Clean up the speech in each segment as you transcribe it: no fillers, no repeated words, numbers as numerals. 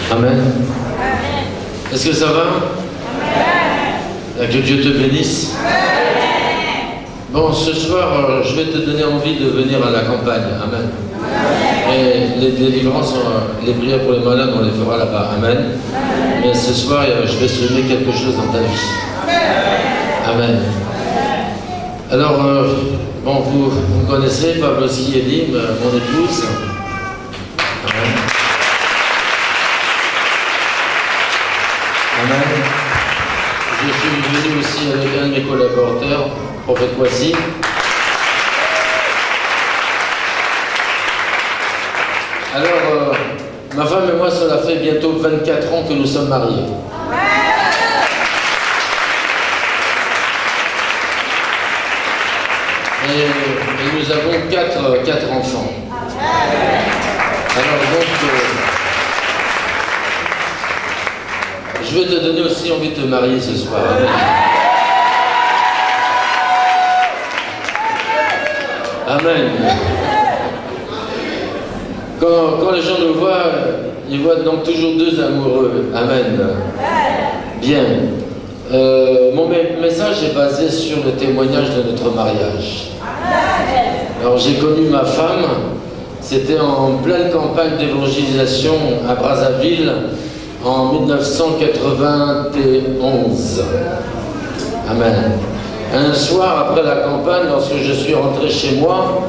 Amen. Est-ce que ça va? Que Dieu te bénisse. Bon, ce soir, je vais te donner envie de venir à la campagne. Amen. Et les délivrances, les prières pour les malades, on les fera là-bas. Amen. Mais ce soir, je vais semer quelque chose dans ta vie. Amen. Alors, bon, vous me connaissez, Pavlovski Elim, mon épouse. Amen. Amen. Je suis venu aussi avec un de mes collaborateurs, prophète Kwasi. Alors, ma femme et moi, cela fait bientôt 24 ans que nous sommes mariés. Et nous avons quatre enfants. Alors donc, je vais te donner aussi envie de te marier ce soir. Amen. Quand les gens nous voient, ils voient donc toujours deux amoureux. Amen. Bien. Mon message est basé sur le témoignage de notre mariage. Alors j'ai connu ma femme, c'était en pleine campagne d'évangélisation à Brazzaville en 1991. Amen. Un soir après la campagne, lorsque je suis rentré chez moi,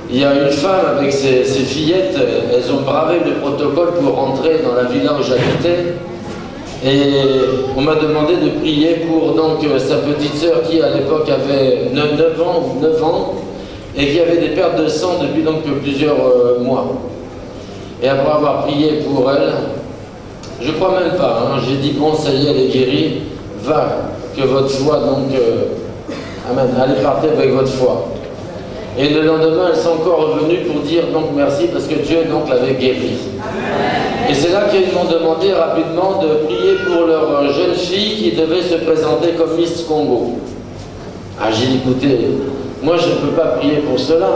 il y a une femme avec ses fillettes, elles ont bravé le protocole pour rentrer dans la villa où j'habitais. Et on m'a demandé de prier pour donc sa petite sœur qui à l'époque avait 9 ans et qui avait des pertes de sang depuis donc plusieurs mois. Et après avoir prié pour elle, je crois même pas, hein, j'ai dit bon ça y est, elle est guérie, va, que votre foi donc, amen, allez partir avec votre foi. Et le lendemain, elles sont encore revenues pour dire donc merci parce que Dieu donc l'avait guérie. Et c'est là qu'ils m'ont demandé rapidement de prier pour leur jeune fille qui devait se présenter comme Miss Congo. Ah, j'ai dit, écoutez, moi je ne peux pas prier pour cela.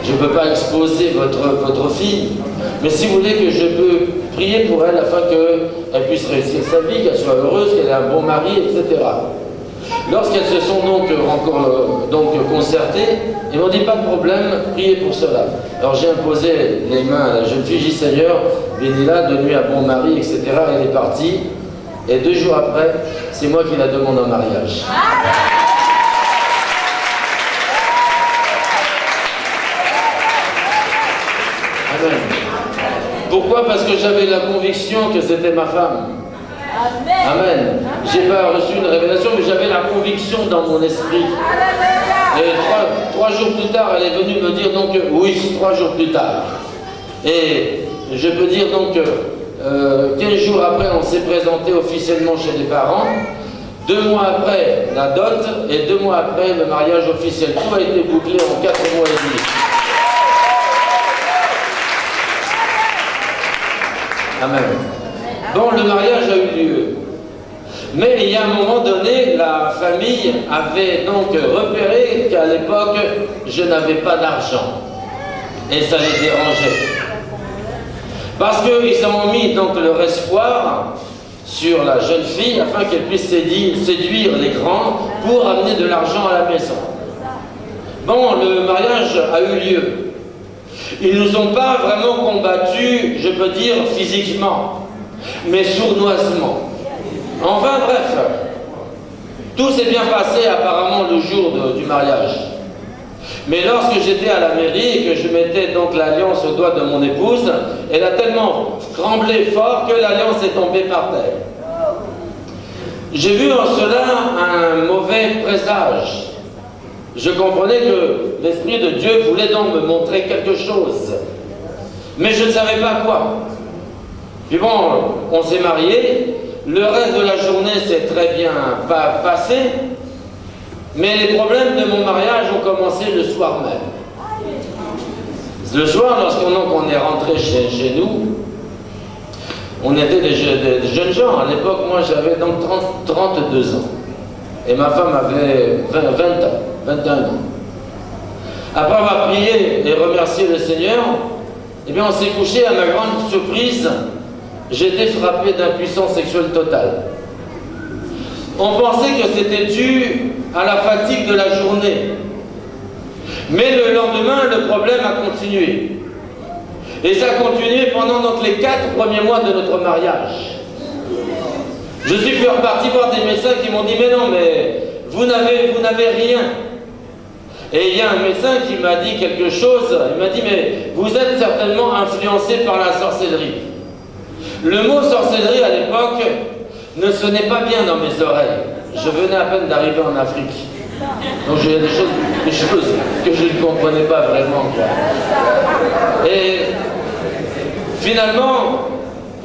Je ne peux pas exposer votre fille. Mais si vous voulez que je peux prier pour elle afin qu'elle puisse réussir sa vie, qu'elle soit heureuse, qu'elle ait un bon mari, etc. Lorsqu'elles se sont donc concertées, ils m'ont dit pas de problème, priez pour cela. Alors j'ai imposé les mains à la jeune fille, j'ai dit Seigneur, bénis-la, donne-lui un bon mari, etc. Elle est partie. Et 2 jours après, c'est moi qui la demande en mariage. Amen. Pourquoi? Parce que j'avais la conviction que c'était ma femme. Amen. J'ai pas reçu une révélation, mais j'avais la conviction dans mon esprit. Et 3 jours plus tard, elle est venue me dire donc oui, 3 jours plus tard. Et je peux dire donc 15 jours après, on s'est présenté officiellement chez les parents. 2 mois après, la dot, et 2 mois après, le mariage officiel. Tout a été bouclé en 4 mois et demi. Amen. Bon, le mariage a eu lieu. Mais il y a un moment donné, la famille avait donc repéré qu'à l'époque, je n'avais pas d'argent. Et ça les dérangeait. Parce qu'ils ont mis donc leur espoir sur la jeune fille afin qu'elle puisse séduire les grands pour amener de l'argent à la maison. Bon, le mariage a eu lieu. Ils ne nous ont pas vraiment combattus, je peux dire, physiquement, mais sournoisement. Enfin bref, tout s'est bien passé apparemment le jour du mariage. Mais lorsque j'étais à la mairie et que je mettais donc l'alliance au doigt de mon épouse, elle a tellement tremblé fort que l'alliance est tombée par terre. J'ai vu en cela un mauvais présage. Je comprenais que l'Esprit de Dieu voulait donc me montrer quelque chose. Mais je ne savais pas quoi. Puis bon, on s'est mariés. Le reste de la journée s'est très bien passé. Mais les problèmes de mon mariage ont commencé le soir même. Le soir, lorsqu'on est rentré chez nous, On était des jeunes gens. À l'époque, moi, j'avais donc 32 ans. Et ma femme avait 20 ans, 21 ans. Après avoir prié et remercié le Seigneur, eh bien, on s'est couché. À ma grande surprise, j'ai été frappé d'impuissance sexuelle totale. On pensait que c'était dû à la fatigue de la journée. Mais le lendemain, le problème a continué. Et ça a continué pendant donc les 4 premiers mois de notre mariage. Je suis reparti voir des médecins qui m'ont dit « Mais non, mais vous n'avez rien ». Et il y a un médecin qui m'a dit quelque chose. Il m'a dit « Mais vous êtes certainement influencé par la sorcellerie ». Le mot sorcellerie à l'époque ne sonnait pas bien dans mes oreilles. Je venais à peine d'arriver en Afrique. Donc j'ai des choses que je ne comprenais pas vraiment, quoi. Et finalement,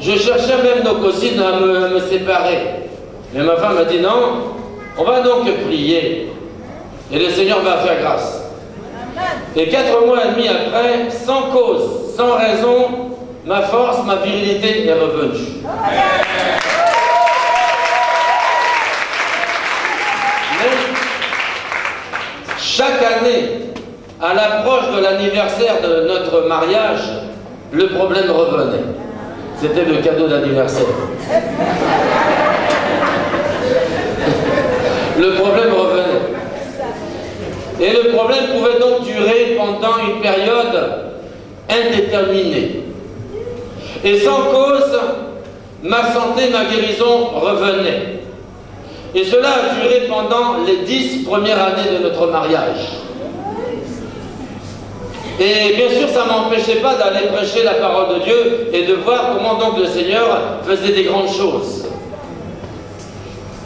je cherchais même nos cousines à me séparer. Mais ma femme m'a dit non, on va donc prier. Et le Seigneur va faire grâce. Et 4 mois et demi après, sans cause, sans raison, ma force, ma virilité est revenue. Chaque année, à l'approche de l'anniversaire de notre mariage, le problème revenait. C'était le cadeau d'anniversaire. Le problème revenait. Et le problème pouvait donc durer pendant une période indéterminée. Et sans cause, ma santé, ma guérison revenait. Et cela a duré pendant les 10 premières années de notre mariage. Et bien sûr, ça ne m'empêchait pas d'aller prêcher la parole de Dieu et de voir comment donc le Seigneur faisait des grandes choses.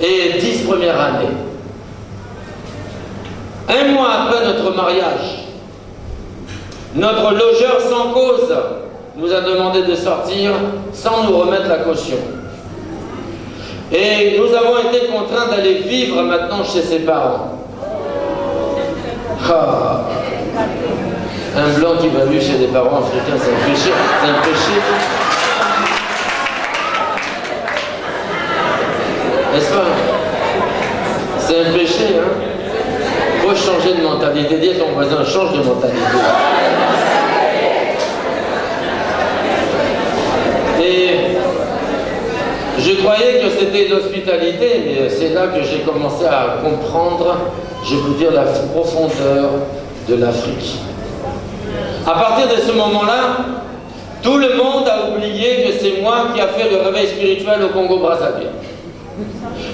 Et 10 premières années. 1 mois après notre mariage, notre logeur sans cause nous a demandé de sortir sans nous remettre la caution. Et nous avons été contraints d'aller vivre maintenant chez ses parents. Ah. Un blanc qui va vivre chez des parents africains, c'est un péché. C'est un péché. N'est-ce pas? C'est un péché, hein? Il faut changer de mentalité. Dis à ton voisin, change de mentalité. Et je croyais que c'était l'hospitalité, mais c'est là que j'ai commencé à comprendre, je peux dire, la profondeur de l'Afrique. À partir de ce moment-là, tout le monde a oublié que c'est moi qui a fait le réveil spirituel au Congo-Brazzaville.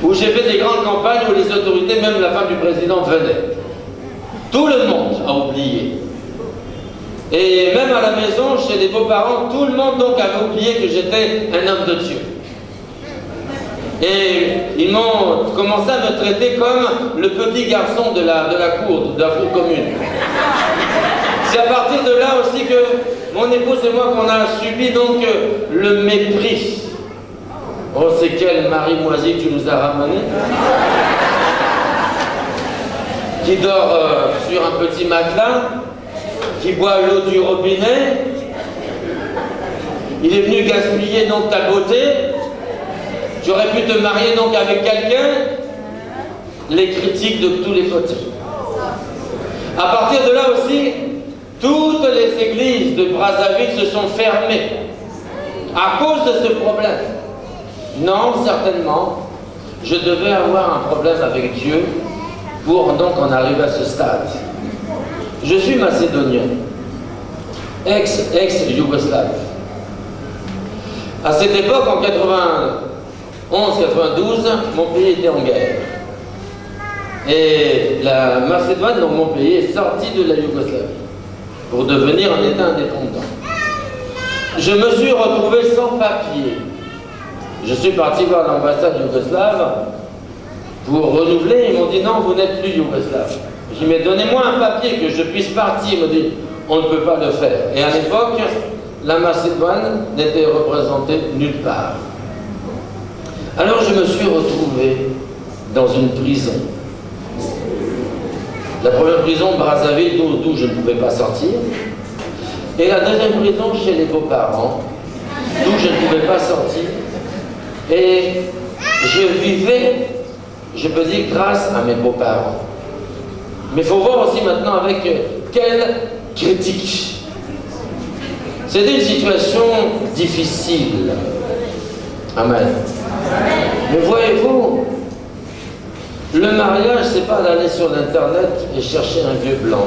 Où j'ai fait des grandes campagnes où les autorités, même la femme du président, venaient. Tout le monde a oublié. Et même à la maison, chez les beaux-parents, tout le monde donc avait oublié que j'étais un homme de Dieu. Et ils m'ont commencé à me traiter comme le petit garçon de la cour commune. C'est à partir de là aussi que mon épouse et moi qu'on a subi donc le mépris. Oh, c'est quel Marie Moisy que tu nous as ramené, qui dort sur un petit matelas, qui boit l'eau du robinet. Il est venu gaspiller donc ta beauté. Tu aurais pu te marier donc avec quelqu'un. Les critiques de tous les côtés. À partir de là aussi, toutes les églises de Brazzaville se sont fermées à cause de ce problème. Non, certainement, je devais avoir un problème avec Dieu pour donc en arriver à ce stade. Je suis macédonien, ex-Yougoslave. À cette époque, en 91-92, mon pays était en guerre. Et la Macédoine, donc mon pays, est sortie de la Yougoslavie pour devenir un État indépendant. Je me suis retrouvé sans papier. Je suis parti voir l'ambassade yougoslave pour renouveler. Ils m'ont dit non, vous n'êtes plus yougoslave. J'ai dit mais donnez-moi un papier que je puisse partir. Ils m'ont dit on ne peut pas le faire. Et à l'époque, la Macédoine n'était représentée nulle part. Alors je me suis retrouvé dans une prison. La première prison, Brazzaville, d'où je ne pouvais pas sortir. Et la deuxième prison, chez les beaux-parents, d'où je ne pouvais pas pas sorti. Et je vivais, je peux dire, grâce à mes beaux-parents. Mais il faut voir aussi maintenant avec quelle critique. C'était une situation difficile. Amen. Mais voyez-vous, le mariage, c'est pas d'aller sur l'internet et chercher un vieux blanc.